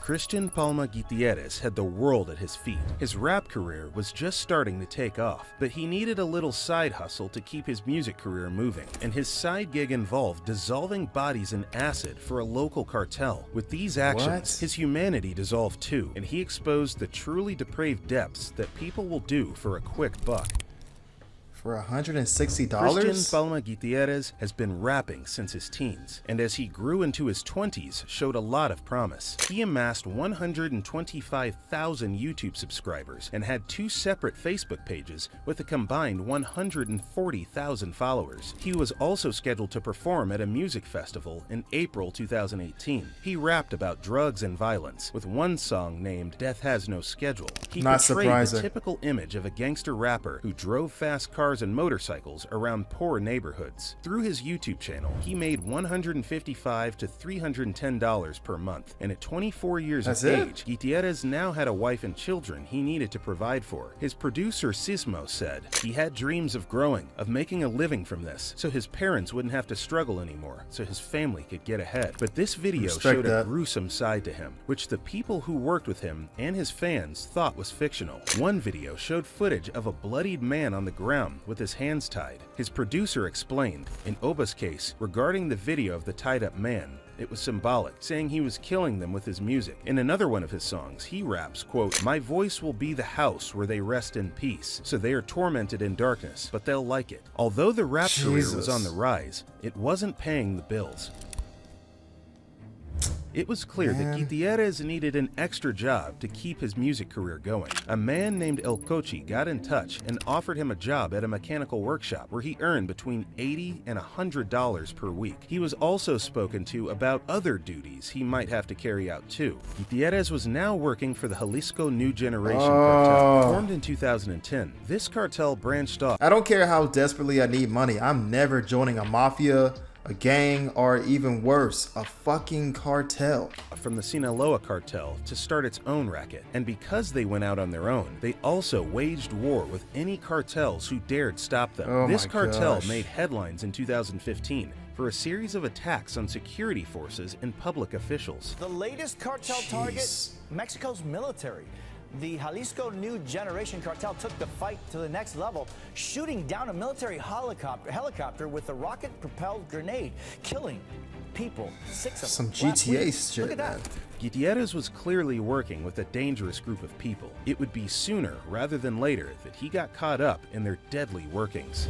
Christian Palma Gutierrez had the world at his feet. His rap career was just starting to take off, but he needed a little side hustle to keep his music career moving, and his side gig involved dissolving bodies in acid for a local cartel. With these actions, his humanity dissolved too, and he exposed the truly depraved depths that people will do for a quick buck. For $160? Christian Palma Gutierrez has been rapping since his teens, and as he grew into his 20s, showed a lot of promise. He amassed 125,000 YouTube subscribers and had 2 separate Facebook pages with a combined 140,000 followers. He was also scheduled to perform at a music festival in April 2018. He rapped about drugs and violence, with one song named Death Has No Schedule. He portrayed the typical image of a gangster rapper who drove fast cars and motorcycles around poor neighborhoods. Through his YouTube channel, he made $155 to $310 per month, and at 24 years of age, Gutierrez now had a wife and children he needed to provide for. His producer Sismo said he had dreams of growing, of making a living from this, so his parents wouldn't have to struggle anymore, so his family could get ahead. But this video showed a gruesome side to him, which the people who worked with him and his fans thought was fictional. One video showed footage of a bloodied man on the ground with his hands tied. His producer explained, in Oba's case, regarding the video of the tied-up man, it was symbolic, saying he was killing them with his music. In another one of his songs, he raps, quote, "My voice will be the house where they rest in peace, so they are tormented in darkness, but they'll like it." Although the rap career was on the rise, it wasn't paying the bills. It was clear that Gutierrez needed an extra job to keep his music career going. A man named El Cochi got in touch and offered him a job at a mechanical workshop where he earned between $80 and $100 per week. He was also spoken to about other duties he might have to carry out too. Gutierrez was now working for the Jalisco New Generation cartel. Formed in 2010, this cartel branched off. I don't care how desperately I need money, I'm never joining a mafia, a gang, or even worse, a fucking cartel. From the Sinaloa cartel to start its own racket. And because they went out on their own, they also waged war with any cartels who dared stop them. This cartel made headlines in 2015 for a series of attacks on security forces and public officials. The latest cartel target, Mexico's military. The Jalisco New Generation cartel took the fight to the next level, shooting down a military helicopter with a rocket-propelled grenade, killing people, 6 of them. Some GTA shit. Look at that. Gutierrez was clearly working with a dangerous group of people. It would be sooner rather than later that he got caught up in their deadly workings.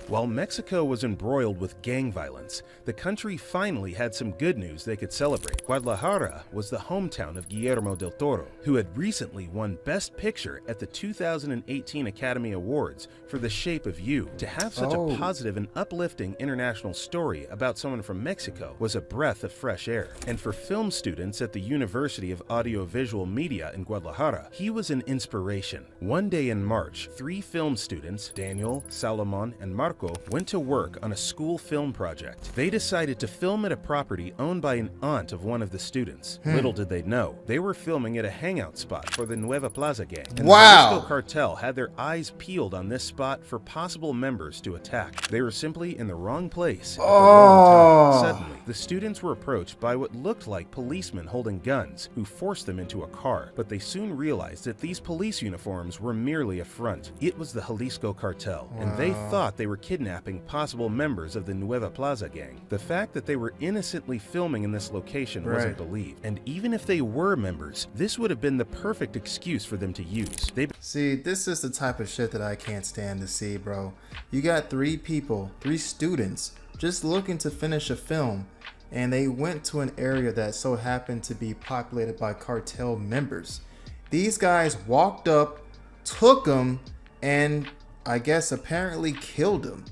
While Mexico was embroiled with gang violence, the country finally had some good news they could celebrate. Guadalajara was the hometown of Guillermo del Toro, who had recently won Best Picture at the 2018 Academy Awards for The Shape of You. To have such a positive and uplifting international story about someone from Mexico was a breath of fresh air. And for film students at the University of Audiovisual Media in Guadalajara, he was an inspiration. One day in March, 3 film students, Daniel, Salomon, and Marco, went to work on a school film project. They decided to film at a property owned by an aunt of one of the students. Little did they know, they were filming at a hangout spot for the Nueva Plaza gang. And the Jalisco cartel had their eyes peeled on this spot for possible members to attack. They were simply in the wrong place at the wrong time. Suddenly, the students were approached by what looked like policemen holding guns, who forced them into a car. But they soon realized that these police uniforms were merely a front. It was the Jalisco cartel, and they thought they were kidnapping possible members of the Nueva Plaza gang. The fact that they were innocently filming in this location wasn't believed, and even if they were members, this would have been the perfect excuse for them to use. See, this is the type of shit that I can't stand to see, bro. You got 3 people, 3 students, just looking to finish a film, and they went to an area that so happened to be populated by cartel members. These guys walked up, took them, and I guess apparently killed him,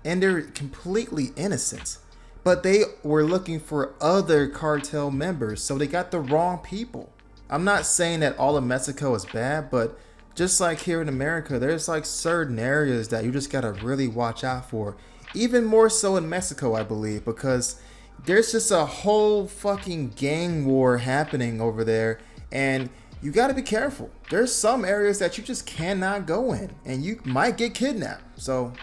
and they're completely innocent, but they were looking for other cartel members, so they got the wrong people. I'm not saying that all of Mexico is bad, but just like here in America, there's like certain areas that you just gotta really watch out for, even more so in Mexico, I believe, because there's just a whole fucking gang war happening over there, and you got to be careful. There's some areas that you just cannot go in, and you might get kidnapped. So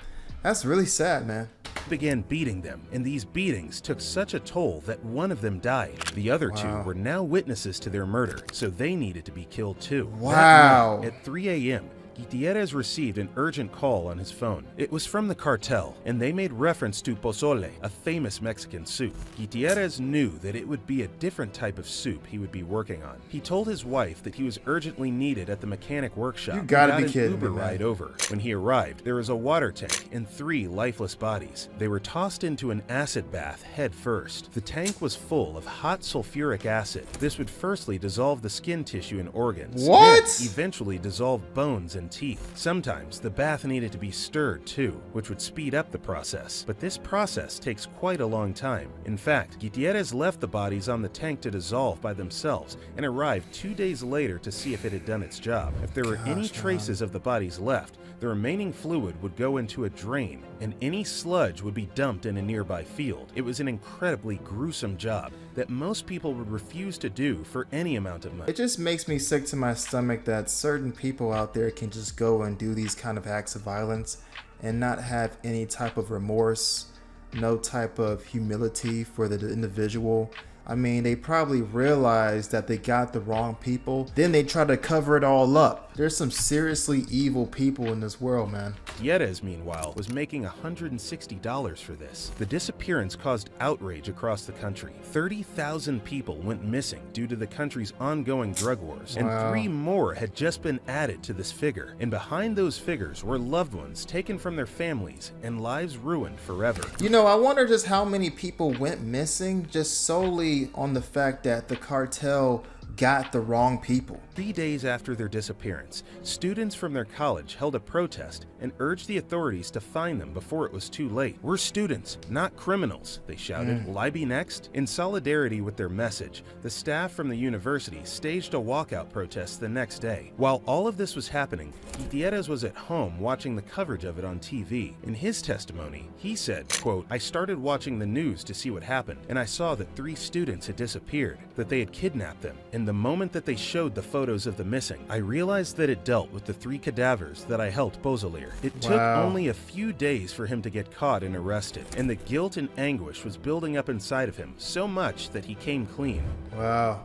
that's really sad, man. He began beating them, and these beatings took such a toll that one of them died. The other two were now witnesses to their murder, so they needed to be killed too. Wow. That night, at 3 a.m., Gutierrez received an urgent call on his phone. It was from the cartel, and they made reference to pozole, a famous Mexican soup. Gutierrez knew that it would be a different type of soup he would be working on. He told his wife that he was urgently needed at the mechanic workshop. You gotta be kidding me, Uber man. ride over. When he arrived, there was a water tank and 3 lifeless bodies. They were tossed into an acid bath head first. The tank was full of hot sulfuric acid. This would firstly dissolve the skin tissue and organs. What? Then eventually dissolve bones and teeth. Sometimes the bath needed to be stirred too, which would speed up the process. But this process takes quite a long time. In fact, Gutierrez left the bodies on the tank to dissolve by themselves and arrived 2 days later to see if it had done its job. If there were any traces of the bodies left, the remaining fluid would go into a drain, and any sludge would be dumped in a nearby field. It was an incredibly gruesome job that most people would refuse to do for any amount of money. It just makes me sick to my stomach that certain people out there can just go and do these kind of acts of violence and not have any type of remorse, no type of humility for the individual. I mean, they probably realized that they got the wrong people. Then they try to cover it all up. There's some seriously evil people in this world, man. Gutierrez, meanwhile, was making $160 for this. The disappearance caused outrage across the country. 30,000 people went missing due to the country's ongoing drug wars, and 3 more had just been added to this figure. And behind those figures were loved ones taken from their families and lives ruined forever. You know, I wonder just how many people went missing just solely on the fact that the cartel got the wrong people. 3 days after their disappearance, students from their college held a protest and urged the authorities to find them before it was too late. "We're students, not criminals," they shouted. "Will I be next?" In solidarity with their message, the staff from the university staged a walkout protest the next day. While all of this was happening, Gutierrez was at home watching the coverage of it on TV. In his testimony, he said, quote, "I started watching the news to see what happened, and I saw that 3 students had disappeared, that they had kidnapped them. And the moment that they showed the photos of the missing, I realized that it dealt with the 3 cadavers that I helped Bozolier. It took only a few days for him to get caught and arrested, and the guilt and anguish was building up inside of him so much that he came clean." Wow.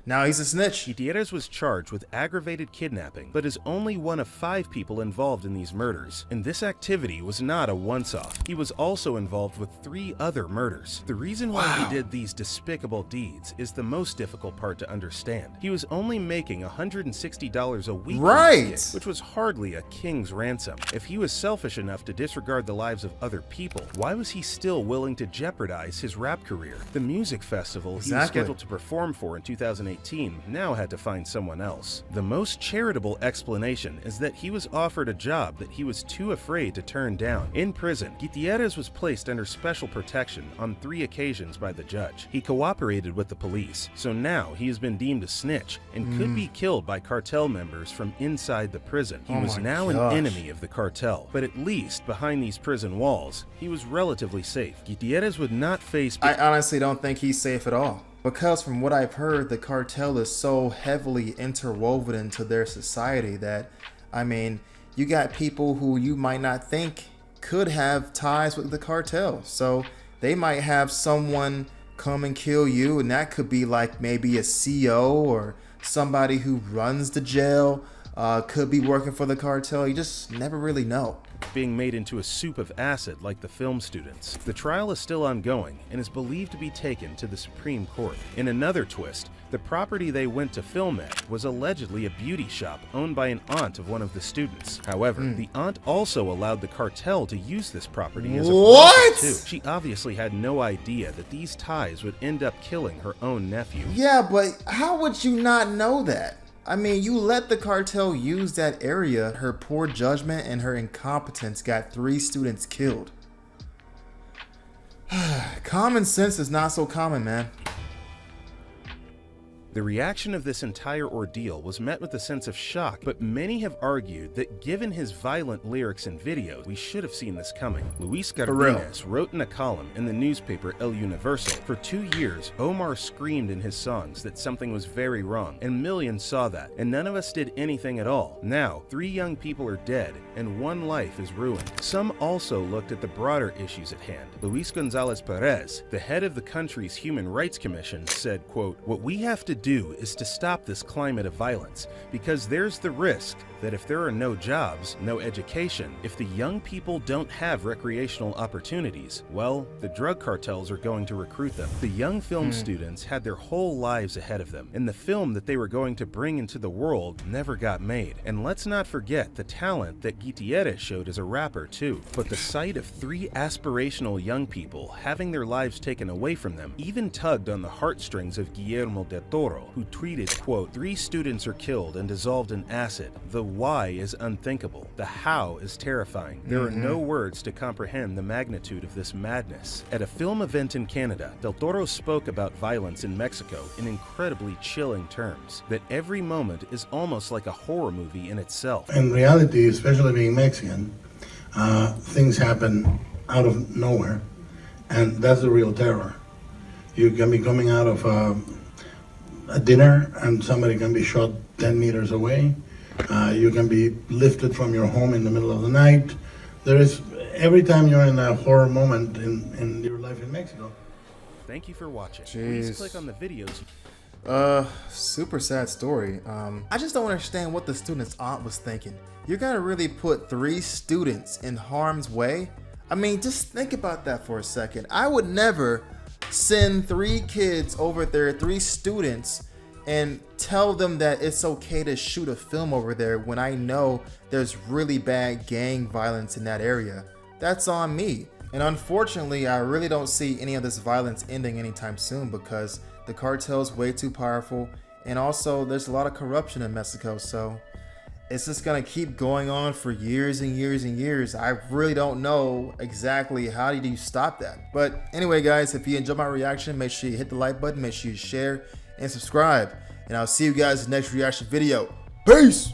Now he's a snitch. Gutierrez was charged with aggravated kidnapping, but is only one of 5 people involved in these murders. And this activity was not a once-off. He was also involved with 3 other murders. The reason why he did these despicable deeds is the most difficult part to understand. He was only making $160 a week, Right. which was hardly a king's ransom. If he was selfish enough to disregard the lives of other people, why was he still willing to jeopardize his rap career? The music festival he was scheduled to perform for in 2018 now had to find someone else. The most charitable explanation is that he was offered a job that he was too afraid to turn down. In prison, Gutierrez was placed under special protection on 3 occasions by the judge. He cooperated with the police, so now he has been deemed a snitch and could be killed by cartel members from inside the prison. He was now an enemy of the cartel, but at least behind these prison walls, he was relatively safe. Gutierrez would not face... I honestly don't think he's safe at all. Because from what I've heard, the cartel is so heavily interwoven into their society that, I mean, you got people who you might not think could have ties with the cartel. So they might have someone come and kill you, and that could be like maybe a CO or somebody who runs the jail, could be working for the cartel. You just never really know. Being made into a soup of acid like the film students. The trial is still ongoing and is believed to be taken to the Supreme Court. In another twist, the property they went to film at was allegedly a beauty shop owned by an aunt of one of the students. However, the aunt also allowed the cartel to use this property as a brothel too. She obviously had no idea that these ties would end up killing her own nephew. Yeah, but how would you not know that? I mean, you let the cartel use that area. Her poor judgment and her incompetence got 3 students killed. Common sense is not so common, man. The reaction of this entire ordeal was met with a sense of shock, but many have argued that given his violent lyrics and videos, we should have seen this coming. Luis Cardenas wrote in a column in the newspaper El Universal, "For 2 years, Omar screamed in his songs that something was very wrong, and millions saw that, and none of us did anything at all. Now, 3 young people are dead, and 1 life is ruined." Some also looked at the broader issues at hand. Luis Gonzalez Perez, the head of the country's Human Rights Commission, said, quote, "What we have to do is to stop this climate of violence, because there's the risk that if there are no jobs, no education, if the young people don't have recreational opportunities, well, the drug cartels are going to recruit them." The young film students had their whole lives ahead of them, and the film that they were going to bring into the world never got made. And let's not forget the talent that Gutierrez showed as a rapper too. But the sight of 3 aspirational young people having their lives taken away from them even tugged on the heartstrings of Guillermo del Toro, who tweeted, quote, "3 students are killed and dissolved in acid. The why is unthinkable. The how is terrifying. There are no words to comprehend the magnitude of this madness." At a film event in Canada, Del Toro spoke about violence in Mexico in incredibly chilling terms, that every moment is almost like a horror movie in itself. In reality, especially being Mexican, things happen out of nowhere, and that's the real terror. You can be coming out of a dinner and somebody can be shot 10 meters away. You can be lifted from your home in the middle of the night. There is, every time you're in a horror moment in your life in Mexico. Thank you for watching. Please click on the videos. Super sad story. I just don't understand what the student's aunt was thinking. You're gonna really put 3 students in harm's way? I mean, just think about that for a second. I would never send 3 kids over there, 3 students, and tell them that it's okay to shoot a film over there when I know there's really bad gang violence in that area. That's on me. And unfortunately, I really don't see any of this violence ending anytime soon because the cartel's way too powerful, and also there's a lot of corruption in Mexico, so it's just gonna keep going on for years and years and years. I really don't know exactly how do you stop that. But anyway, guys, if you enjoyed my reaction, make sure you hit the like button, make sure you share and subscribe, and I'll see you guys in the next reaction video. Peace!